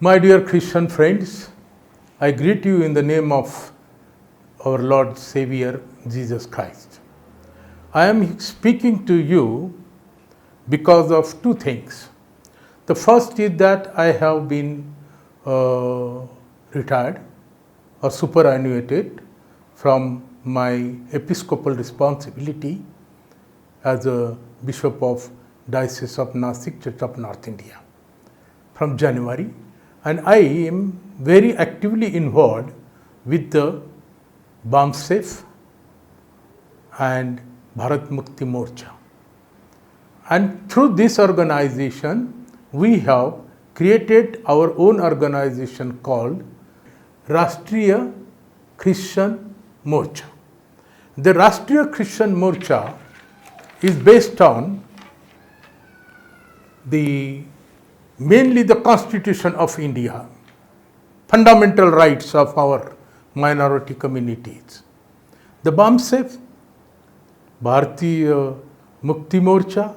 My dear Christian friends, I greet you in the name of our Lord Savior Jesus Christ. I am speaking to you because of two things. The first is that I have been retired or superannuated from my episcopal responsibility as a Bishop of Diocese of Nasik, Church of North India from January, and I am very actively involved with the BAMSEF and Bharat Mukti Morcha. And through this organization, we have created our own organization called Rashtriya Christian Morcha. The Rashtriya Christian Morcha is based on mainly the Constitution of India, fundamental rights of our minority communities. The BAMSEF, Bharatiya Mukti Morcha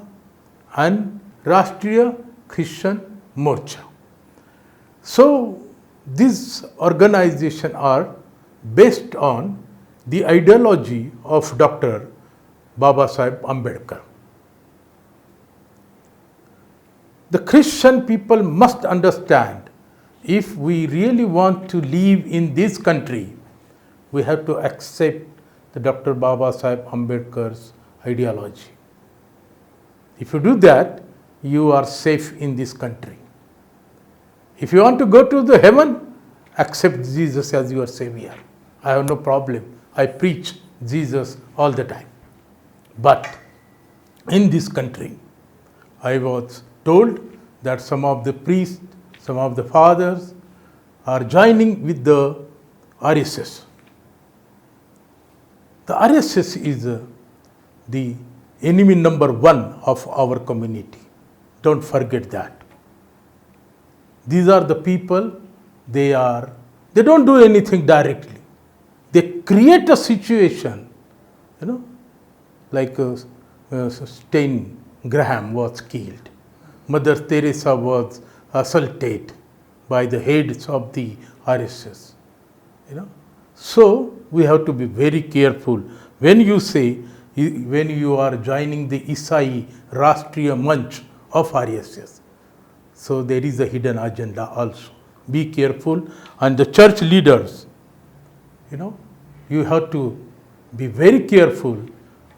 and Rashtriya Christian Morcha. So these organizations are based on the ideology of Dr. Baba Saheb Ambedkar. The Christian people must understand, if we really want to live in this country, we have to accept the Dr. Baba Saheb Ambedkar's ideology. If you do that, you are safe in this country. If you want to go to the heaven, accept Jesus as your Savior. I have no problem. I preach Jesus all the time. But in this country, I was told that some of the priests, some of the fathers are joining with the RSS. The RSS is the enemy number one of our community. Don't forget that. These are the people, they don't do anything directly. They create a situation, like Stein Graham was killed. Mother Teresa was assaulted by the heads of the RSS. So we have to be very careful when you are joining the Isai Rashtriya Manch of RSS. So there is a hidden agenda also. Be careful, and the church leaders, you have to be very careful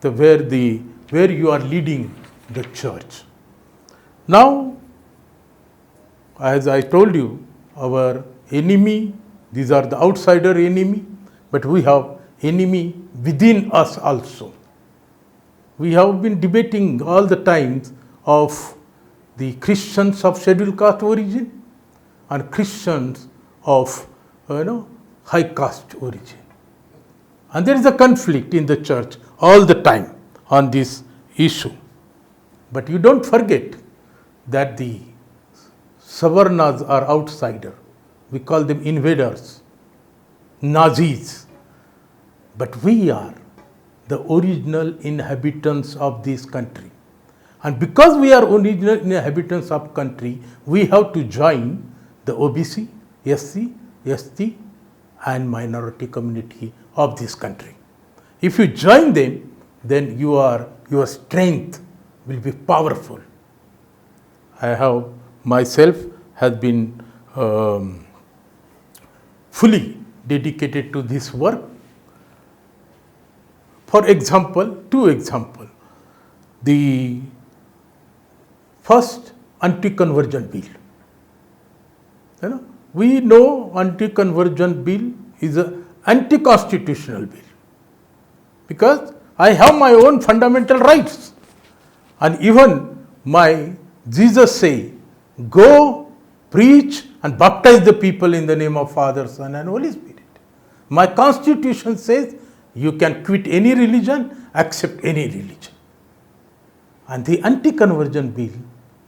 where you are leading the church. Now, as I told you, our enemy, these are the outsider enemy, but we have enemy within us also. We have been debating all the times of the Christians of scheduled caste origin and Christians of high caste origin. And there is a conflict in the church all the time on this issue. But you don't forget that the Savarnas are outsider. We call them invaders, Nazis. But we are the original inhabitants of this country. And because we are original inhabitants of country, we have to join the OBC, SC, ST and minority community of this country. If you join them, then your strength will be powerful. I have myself has been fully dedicated to this work. For example, two examples. The first, anti-conversion bill. We know anti-conversion bill is an anti-constitutional bill because I have my own fundamental rights. And even Jesus say, go, preach and baptize the people in the name of Father, Son and Holy Spirit. My constitution says you can quit any religion, accept any religion. And the anti-conversion bill,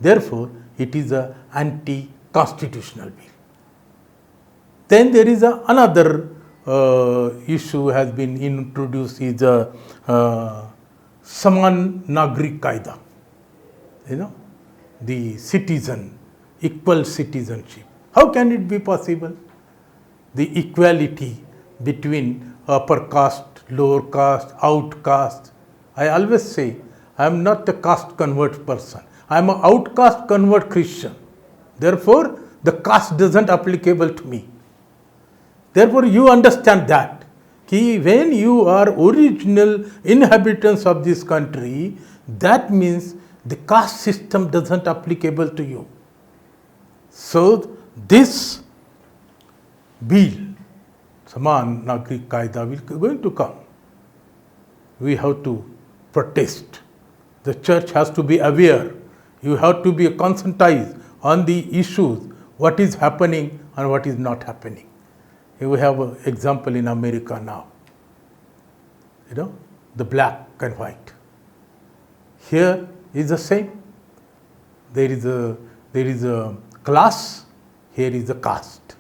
therefore, it is an anti-constitutional bill. Then there is another issue has been introduced is Saman Nagrik Kaida. The citizen, equal citizenship. How can it be possible? The equality between upper caste, lower caste, outcast. I always say, I am not a caste convert person. I am an outcast convert Christian. Therefore, the caste doesn't applicable to me. Therefore, you understand that. Ki when you are original inhabitants of this country, that means the caste system doesn't applicable to you. So, this bill, Saman Nagrik Kaida, will going to come. We have to protest. The church has to be aware. You have to be conscientized on the issues, what is happening and what is not happening. We have an example in America now. The black and white. Here is the same. There is a class. Here is a caste.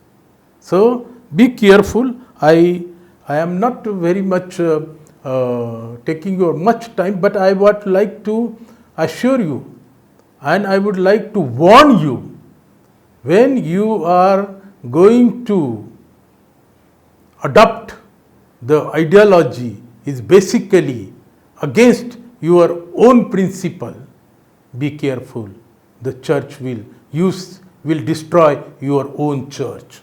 So be careful. I am not very much taking your much time, but I would like to assure you, and I would like to warn you, when you are going to adopt the ideology is basically against your own principle, be careful. The church will destroy your own church.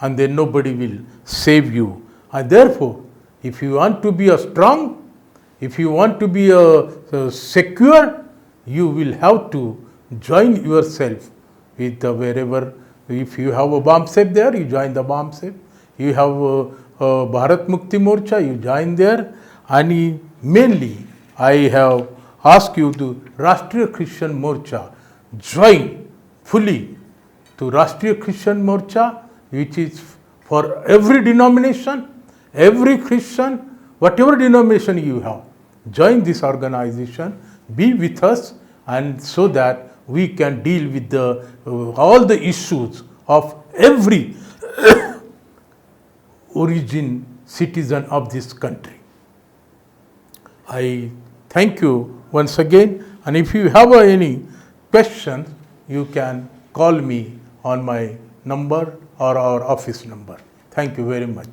And then nobody will save you. And therefore, if you want to be a strong, if you want to be a secure, you will have to join yourself with wherever. If you have a BAMSEP there, you join the BAMSEP. You have Bharat Mukti Morcha, you join there. And mainly, I have asked you to Rashtriya Christian Morcha, join fully to Rashtriya Christian Morcha, which is for every denomination, every Christian, whatever denomination you have, join this organization, be with us, and so that we can deal with all the issues of every origin citizen of this country. I thank you once again, and if you have any questions, you can call me on my number or our office number. Thank you very much.